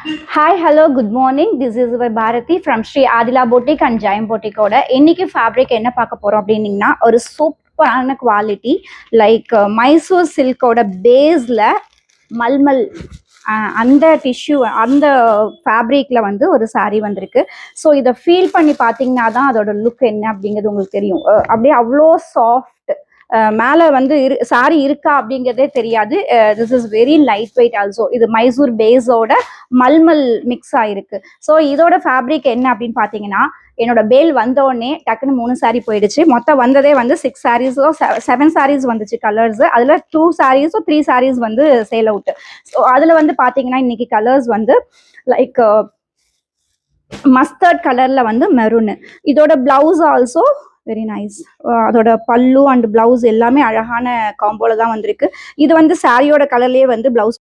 Hi, hello, good morning. This is Bharati from Sri Adila Boutique and Giant Boutique ஓட இன்னைக்கு fabric என்ன பார்க்க போறோம் அப்படின்னீங்கன்னா ஒரு சூப்பரான குவாலிட்டி லைக் மைசூர் சில்கோட பேஸ்ல மல்மல் அந்த டிஷ்யூ அந்த ஃபேப்ரிக்ல வந்து ஒரு saree வந்திருக்கு. ஸோ இதை ஃபீல் பண்ணி பார்த்தீங்கன்னா தான் அதோட லுக் என்ன அப்படிங்கிறது உங்களுக்கு தெரியும். அப்படியே அவ்வளோ சாஃப்ட், மேலே வந்து சாரி இருக்கா அப்படிங்கிறதே தெரியாது. This is very light weight also. இது மைசூர் பேஸோட மல்மல் மிக்ஸ் ஆயிருக்கு. ஸோ இதோட ஃபேப்ரிக் என்ன அப்படின்னு பார்த்தீங்கன்னா, என்னோட பேல் வந்தோடனே டக்குன்னு 3 சாரீ போயிடுச்சு. மொத்தம் வந்ததே வந்து 6 சாரீஸோ 7 சாரீஸ் வந்துச்சு கலர்ஸ். அதில் 2 சாரீஸோ 3 சாரீஸ் வந்து சேல் அவுட். ஸோ அதில் வந்து பார்த்தீங்கன்னா இன்னைக்கு கலர்ஸ் வந்து லைக் மஸ்டர்ட் கலர்ல வந்து மெரூன். இதோட பிளவுஸ் ஆல்சோ வெரி நைஸ். அதோட பல்லு அண்ட் பிளவுஸ் எல்லாமே அழகான காம்போல தான் வந்திருக்கு. இது வந்து சாரியோட கலர்லயே வந்து பிளவுஸ்